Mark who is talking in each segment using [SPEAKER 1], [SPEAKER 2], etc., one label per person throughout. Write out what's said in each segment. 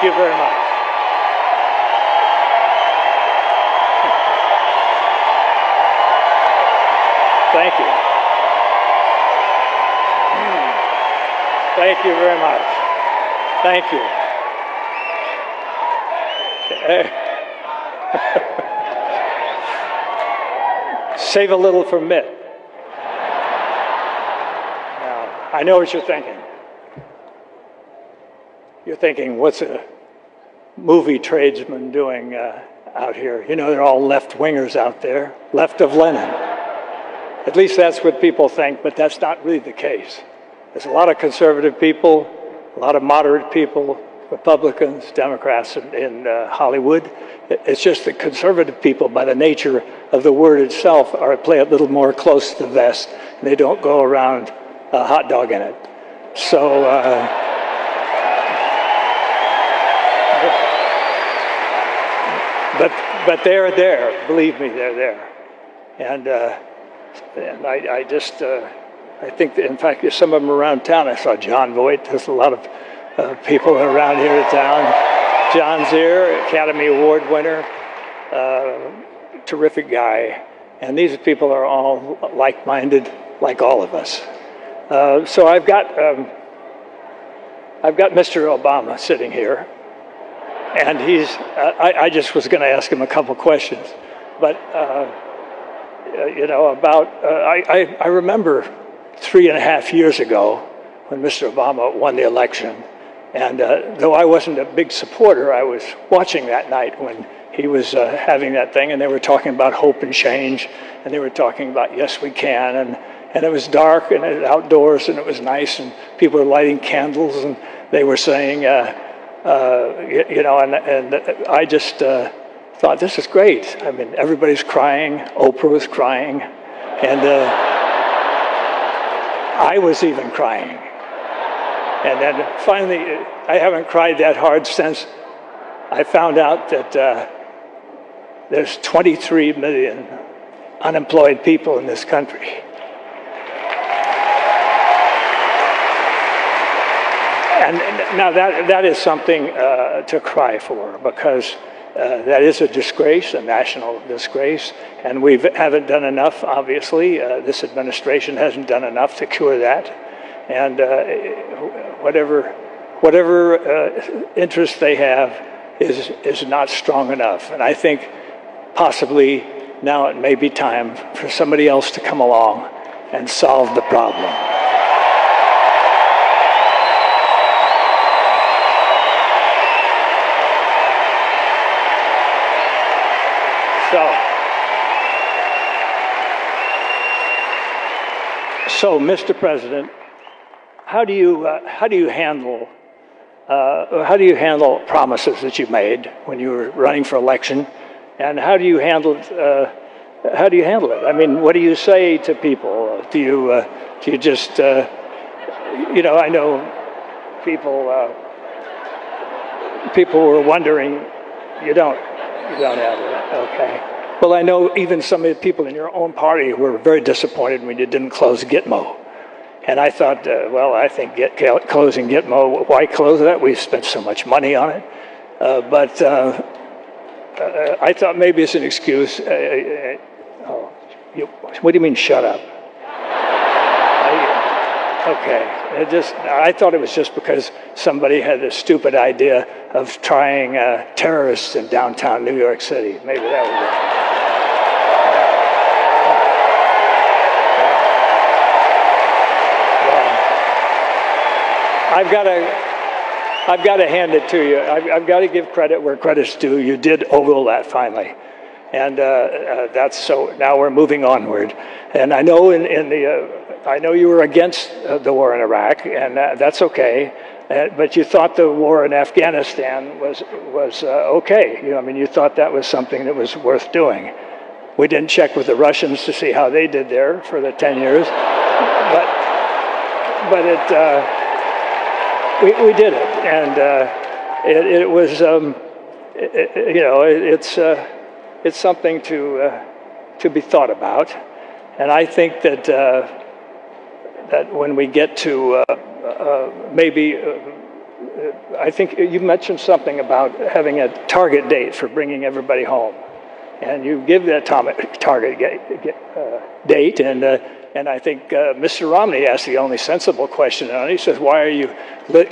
[SPEAKER 1] you very much. Thank you. Thank you very much. Thank you. Save a little for Mitt. Now, I know what you're thinking. You're thinking, what's a movie tradesman doing out here? You know, they're all left-wingers out there, left of Lenin. At least that's what people think, but that's not really the case. There's a lot of conservative people, a lot of moderate people, Republicans, Democrats in Hollywood. It's just that conservative people, by the nature of the word itself, play a little more close to the vest, and they don't go around hot dogging it. So, but they're there. Believe me, they're there. And I just, I think that, in fact, there's some of them around town. I saw John Voight. There's a lot of people around here in town. John's here, Academy Award winner, terrific guy. And these people are all like-minded, like all of us. So I've got Mr. Obama sitting here, and he's. I just was going to ask him a couple questions, but you know, about I remember 3.5 years ago when Mr. Obama won the election. And though I wasn't a big supporter, I was watching that night when he was having that thing, and they were talking about hope and change, and they were talking about yes, we can, and it was dark and it was outdoors and it was nice, and people were lighting candles, and they were saying, you know, and I just thought this is great. I mean, everybody's crying. Oprah was crying, and I was even crying. And then finally, I haven't cried that hard since I found out that there's 23 million unemployed people in this country. And now that is something to cry for, because that is a disgrace, a national disgrace, and we haven't done enough, obviously. This administration hasn't done enough to cure that. And whatever interest they have is not strong enough. And I think possibly now it may be time for somebody else to come along and solve the problem. So, Mr. President, how do you handle promises that you made when you were running for election, and how do you handle it? I mean, what do you say to people? Do you just you know? I know people were wondering. You don't have it, okay? Well, I know even some of the people in your own party were very disappointed when you didn't close Gitmo. And I thought, well, I think closing Gitmo, why close that? We've spent so much money on it. But I thought maybe it's an excuse. What do you mean, shut up? Okay. I thought it was just because somebody had a stupid idea of trying terrorists in downtown New York City. Maybe that was it. I've got to hand it to you. I've got to give credit where credit's due. You did ogle that finally, and that's so. Now we're moving onward. And I know I know you were against the war in Iraq, and that's okay. But you thought the war in Afghanistan was okay. You know, I mean, you thought that was something that was worth doing. We didn't check with the Russians to see how they did there for the 10 years, but it. We did it, and it was, you know, it's something to be thought about, and I think that when we get to maybe I think you mentioned something about having a target date for bringing everybody home. And you give that target date, and I think Mr. Romney asked the only sensible question, and he says, why are you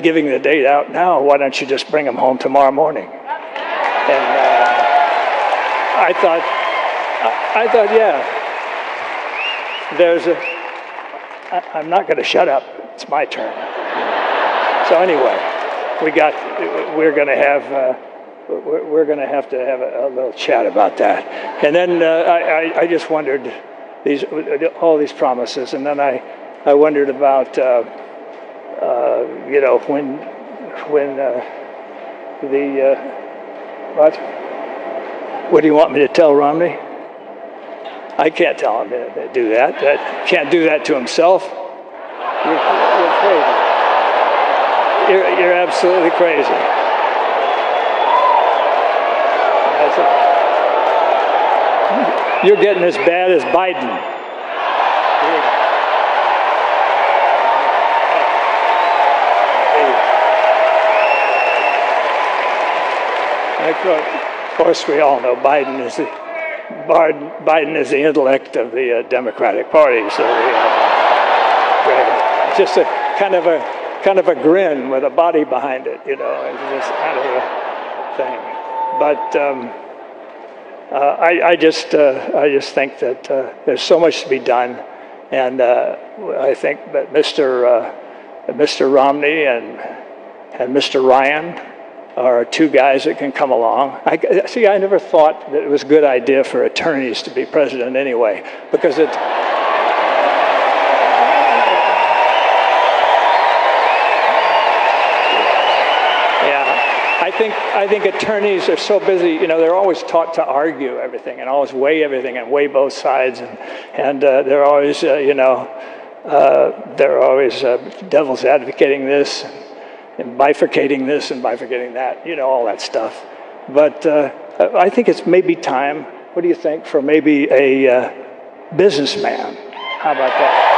[SPEAKER 1] giving the date out now? Why don't you just bring them home tomorrow morning? And I thought, yeah, I'm not going to shut up. It's my turn. So anyway, we're going to have to have a little chat about that. And then I just wondered all these promises, and then I wondered about what do you want me to tell Romney? I can't tell him to do that. Can't do that to himself. You're crazy. You're absolutely crazy. You're getting as bad as Biden. Of course, we all know Biden is the intellect of the Democratic Party. So just a kind of a grin with a body behind it, you know. It's just kind of a thing. But I just think that there's so much to be done, and I think that Mr. Romney and Mr. Ryan are two guys that can come along. I never thought that it was a good idea for attorneys to be president anyway, because it. I think attorneys are so busy, you know, they're always taught to argue everything and always weigh everything and weigh both sides, and they're always, devil's advocating this and bifurcating this and bifurcating that, you know, all that stuff. But I think it's maybe time, what do you think, for maybe a businessman? How about that?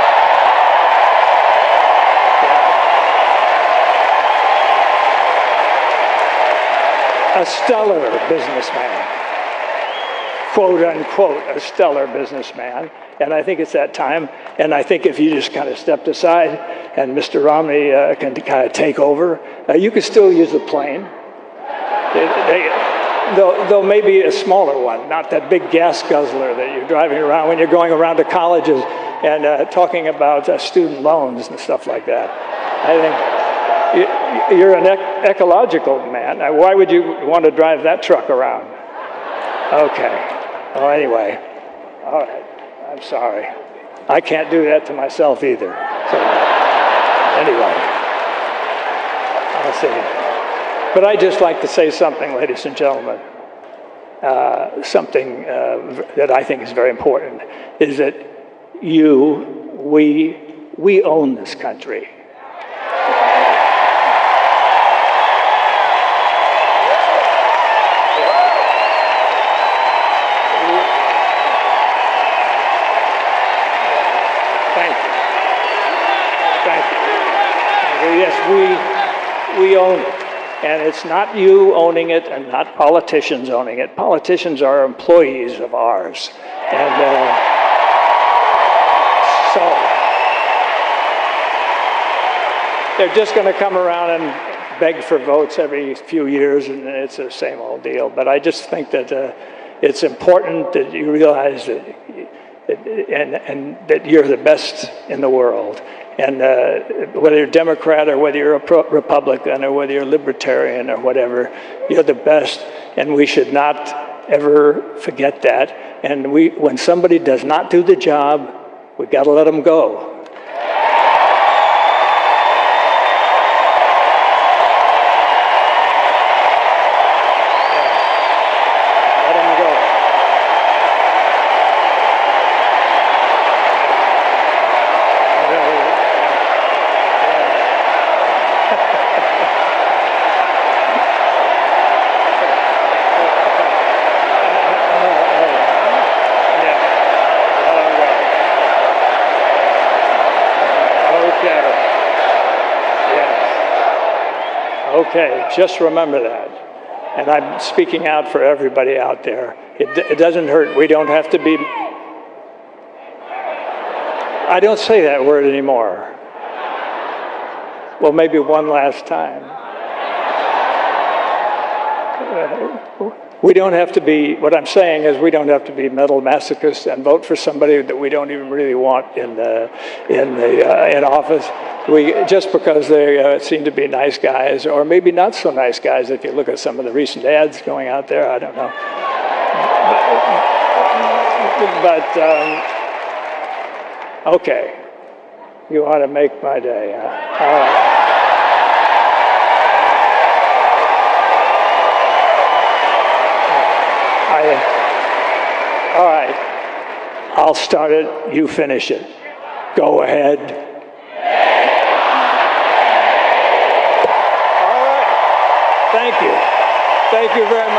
[SPEAKER 1] A stellar businessman, quote unquote, a stellar businessman. And I think it's that time. And I think if you just kind of stepped aside and Mr. Romney can kind of take over, you could still use the plane. Though maybe a smaller one, not that big gas guzzler that you're driving around when you're going around to colleges and talking about student loans and stuff like that. I think you're an ecological man. Why would you want to drive that truck around? Okay. Well, anyway. All right. I'm sorry. I can't do that to myself either. So, anyway. I'll see. But I'd just like to say something, ladies and gentlemen. Something that I think is very important is that we own this country. Yes, we own it. And it's not you owning it and not politicians owning it. Politicians are employees of ours. And so they're just going to come around and beg for votes every few years, and it's the same old deal. But I just think that it's important that you realize that and that you're the best in the world. And whether you're Democrat or whether you're a Republican or whether you're libertarian or whatever, you're the best, and we should not ever forget that. And when somebody does not do the job, we got to let them go. Okay, just remember that. And I'm speaking out for everybody out there. It doesn't hurt. We don't have to be... I don't say that word anymore. Well, maybe one last time. We don't have to be, what I'm saying is we don't have to be mental masochists and vote for somebody that we don't even really want in office. Just because they seem to be nice guys, or maybe not so nice guys if you look at some of the recent ads going out there, I don't know. Okay, you ought to make my day. Huh? All right, I'll start it, you finish it. Go ahead. All right, thank you. Thank you very much.